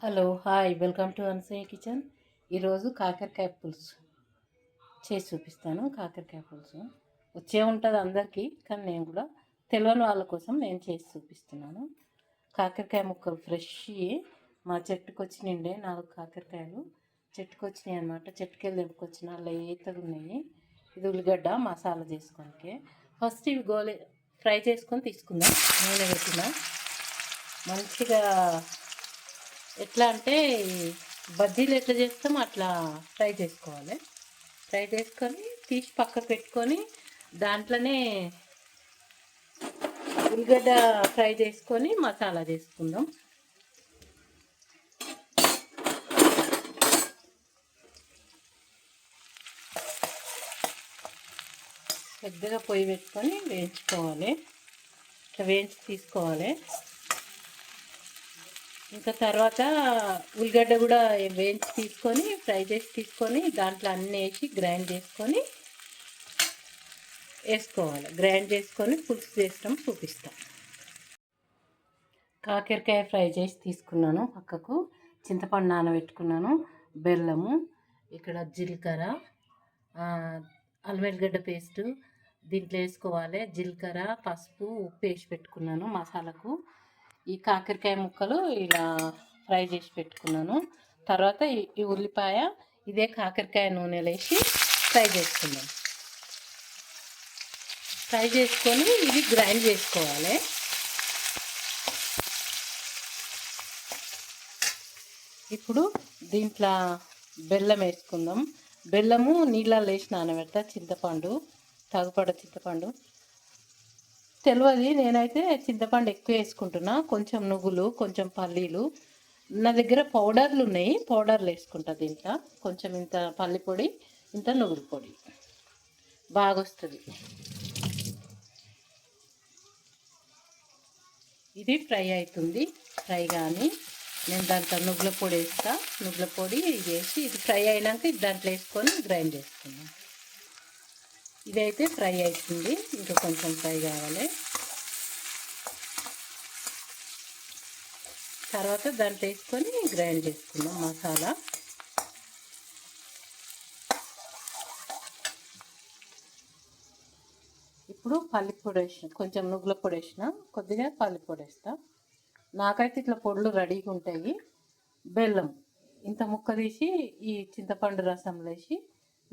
Hello hi welcome to Ansayya kitchen. ఈరోజు కాకరకాయ పులుసు చేసి చూపిస్తాను. కాకరకాయ పులుసు వచ్చే ఉంటుంది అందరికీ, కానీ నేను కూడా తెలియని వాళ్ళ కోసం నేను చేసి చూపిస్తున్నాను. కాకరకాయ ముక్కలు ఫ్రెష్ మా చెట్టుకు వచ్చినాయండి. 4 కాకరకాయలు చెట్టుకు వచ్చినాయి అనమాట. చెట్టుకెళ్ళి తెంపుకొచ్చిన లేతగా ఉన్నాయి. ఇది ఉల్లిగడ్డ మసాలా చేసుకోనికి. ఫస్ట్ ఇవి ఫ్రై చేసుకొని తీసుకుందాం. నూనె పెట్టిన మంచిగా ఎట్లా అంటే బజ్జీలు ఎట్లా చేస్తాం అట్లా ఫ్రై చేసుకోవాలి. ఫ్రై చేసుకొని తీసి పక్క పెట్టుకొని దాంట్లోనే ఉల్లిగడ్డ ఫ్రై చేసుకొని మసాలా చేసుకుందాం. పెద్దగా పొయ్యి పెట్టుకొని వేయించుకోవాలి. ఇట్లా వేయించి తీసుకోవాలి. ఇంకా తర్వాత ఉల్లిగడ్డ కూడా వేయించి తీసుకొని ఫ్రై చేసి తీసుకొని దాంట్లో అన్నీ వేసి గ్రైండ్ చేసుకొని వేసుకోవాలి. గ్రైండ్ చేసుకొని పులుసు చేస్తాం చూపిస్తాం. కాకరకాయ ఫ్రై చేసి తీసుకున్నాను. పక్కకు చింతపండు నానబెట్టుకున్నాను. బెల్లము, ఇక్కడ జీలకర్ర, అల్లం వెల్లిగడ్డ పేస్టు దీంట్లో వేసుకోవాలి. జీలకర్ర, పసుపు, ఉప్పు వేసి పెట్టుకున్నాను మసాలాకు. ఈ కాకరకాయ ముక్కలు ఇలా ఫ్రై చేసి పెట్టుకున్నాను. తర్వాత ఈ ఉల్లిపాయ ఇదే కాకరకాయ నూనెలో వేసి ఫ్రై చేసుకున్నాం. ఫ్రై చేసుకొని ఇది గ్రైండ్ చేసుకోవాలి. ఇప్పుడు దీంట్లో బెల్లం వేసుకుందాం. బెల్లము నీళ్ళల్లో వేసి నానబెడతా. చింతపండు, తగుపడ చింతపండు తెలియదు, నేనైతే చింతపండు ఎక్కువ వేసుకుంటున్నా. కొంచెం నువ్వులు, కొంచెం పల్లీలు, నా దగ్గర పౌడర్లు ఉన్నాయి, పౌడర్లు వేసుకుంటా. దీంట్లో కొంచెం ఇంత పల్లి పొడి, ఇంత నువ్వుల పొడి బాగా వస్తుంది. ఇది ఫ్రై అవుతుంది. ఫ్రై కానీ నేను దాంట్లో నువ్వుల పొడి వేస్తా. నువ్వుల పొడి వేసి ఇది ఫ్రై అయినాక ఇది దాంట్లో వేసుకొని గ్రైండ్ చేసుకున్నాం. ఇదైతే ఫ్రై అవుతుంది, ఇంకా కొంచెం ఫ్రై కావాలి. తర్వాత దాంట్లో వేసుకొని గ్రైండ్ చేసుకుందాం మసాలా. ఇప్పుడు పల్లి పొడి వేసిన, కొంచెం నువ్వుల పొడి వేసిన, కొద్దిగా పల్లి పొడి వేస్తా. నాకైతే ఇట్లా పొడులు రెడీగా ఉంటాయి. బెల్లం ఇంత ముక్క తీసి ఈ చింతపండు రసంలో వేసి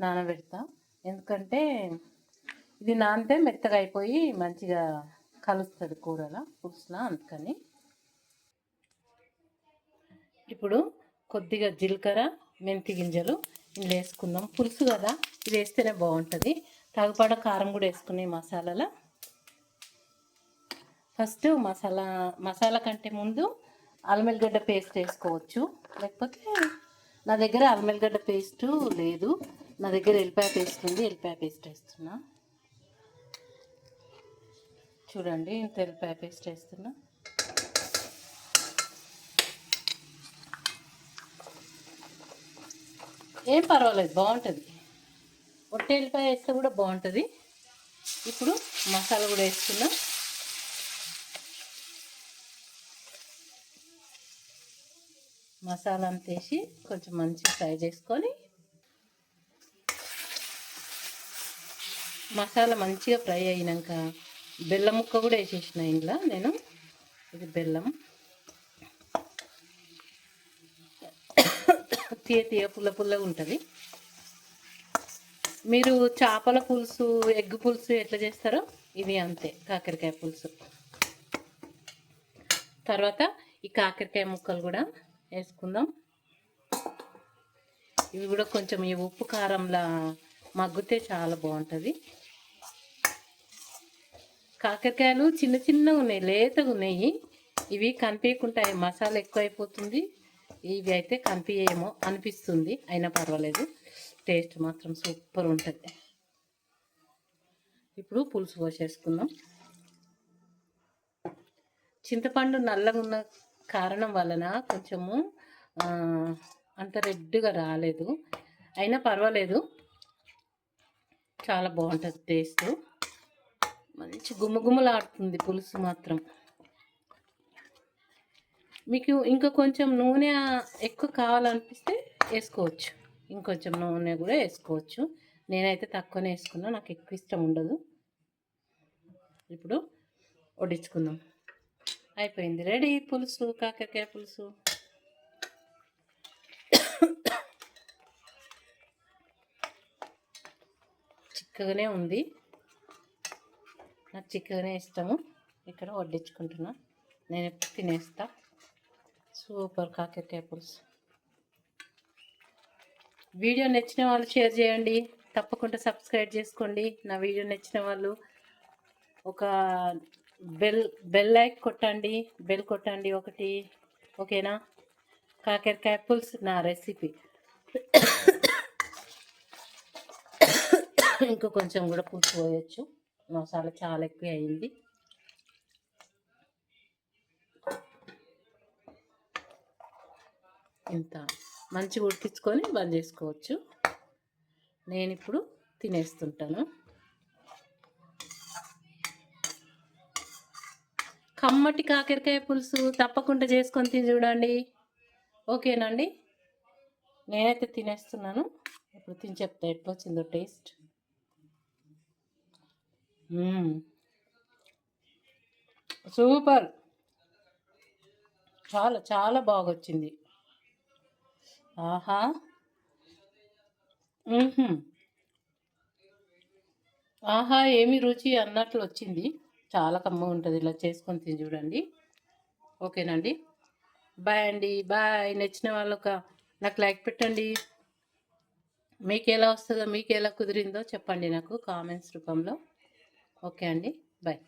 నానబెడతా. ఎందుకంటే ఇది నానితే మెత్తగా అయిపోయి మంచిగా కలుస్తుంది కూరలో, పులుసులో, అందుకని. ఇప్పుడు కొద్దిగా జీలకర్ర, మెంతి గింజలు ఇందులో వేసుకుందాం. పులుసు కదా, ఇది వేస్తేనే బాగుంటుంది. తగపడ కారం కూడా వేసుకునే మసాలాలో. ఫస్ట్ మసాలా కంటే ముందు అల్లం వెల్లిగడ్డ పేస్ట్ వేసుకోవచ్చు. లేకపోతే నా దగ్గర అల్లం వెల్లిగడ్డ పేస్టు లేదు, నా దగ్గర ఎల్లిపాయ పేస్ట్ ఉంది. ఎల్లిపాయ పేస్ట్ వేస్తున్నా. చూడండి, ఇంత ఎల్లిపాయ పేస్ట్ వేస్తున్నా. ఏం పర్వాలేదు, బాగుంటుంది. ఒట్టి ఎల్లిపాయ వేస్తే కూడా బాగుంటుంది. ఇప్పుడు మసాలా కూడా వేసుకున్నా. మసాలా అంతా వేసి కొంచెం మంచిగా ఫ్రై చేసుకొని, మసాలా మంచిగా ఫ్రై అయినాక బెల్లం ముక్క కూడా వేసేసిన ఇంట్లో నేను. ఇది బెల్లం తీయ పుల్ల పుల్లగా ఉంటుంది. మీరు చేపల పులుసు, ఎగ్ పులుసు ఎట్లా చేస్తారో ఇది అంతే, కాకరకాయ పులుసు. తర్వాత ఈ కాకరకాయ ముక్కలు కూడా వేసుకుందాం. ఇవి కూడా కొంచెం ఈ ఉప్పు కారంలా మగ్గితే చాలా బాగుంటుంది. కాకరకాయలు చిన్న చిన్నగా ఉన్నాయి, లేతగా ఉన్నాయి. ఇవి కనిపించకుంటాయి, మసాలా ఎక్కువ అయిపోతుంది. ఇవి అయితే కనిపించేమో అనిపిస్తుంది, అయినా పర్వాలేదు, టేస్ట్ మాత్రం సూపర్ ఉంటుంది. ఇప్పుడు పులుసు పోసేసుకుందాం. చింతపండు నల్లగా ఉన్న కారణం వలన కొంచెము అంత రెడ్గా రాలేదు, అయినా పర్వాలేదు, చాలా బాగుంటుంది టేస్ట్. మంచి గుమ్మగుమ్మలాడుతుంది పులుసు మాత్రం. మీకు ఇంకా కొంచెం నూనె ఎక్కువ కావాలనిపిస్తే వేసుకోవచ్చు, ఇంకొంచెం నూనె కూడా వేసుకోవచ్చు. నేనైతే తక్కువనే వేసుకున్నా, నాకు ఎక్కువ ఇష్టం ఉండదు. ఇప్పుడు వడ్డించుకుందాం. అయిపోయింది, రెడీ పులుసు, కాకరకాయ పులుసు. చిక్కగానే ఉంది, నాకు చిక్కగానే ఇష్టము. ఇక్కడ వడ్డించుకుంటున్నా, నేను ఎప్పుడు తినేస్తా. సూపర్ కాకరకాయ పులుసు. వీడియో నచ్చిన వాళ్ళు షేర్ చేయండి, తప్పకుండా సబ్స్క్రైబ్ చేసుకోండి. నా వీడియో నచ్చిన వాళ్ళు ఒక బెల్ లైక్ కొట్టండి, బెల్ కొట్టండి ఒకటి, ఓకేనా? కాకరకాయ పులుసు నా రెసిపీ. ఇంకా కొంచెం కూడా పులుసు పోయొచ్చు, మసాలా చాలా ఎక్కువ అయింది. ఇంత మంచిగా ఉడికించుకొని బంద్ చేసుకోవచ్చు. నేను ఇప్పుడు తినేస్తుంటాను. కమ్మటి కాకరకాయ పులుసు తప్పకుండా చేసుకొని తిని చూడండి, ఓకేనండి? నేనైతే తినేస్తున్నాను. ఇప్పుడు తిని చెప్తా ఎట్లా వచ్చిందో టేస్ట్. సూపర్, చాలా చాలా బాగా వచ్చింది. ఆహా, ఆహా, ఏమి రుచి అన్నట్లు వచ్చింది. చాలా కమ్మగా ఉంటుంది, ఇలా చేసుకొని తిని చూడండి, ఓకేనండి? బాయ్ అండి, బాయ్. నచ్చిన వాళ్ళొక నాకు లైక్ పెట్టండి. మీకు ఎలా వస్తుందో, మీకు ఎలా కుదిరిందో చెప్పండి నాకు కామెంట్స్ రూపంలో. ఓకే అండి, బాయ్.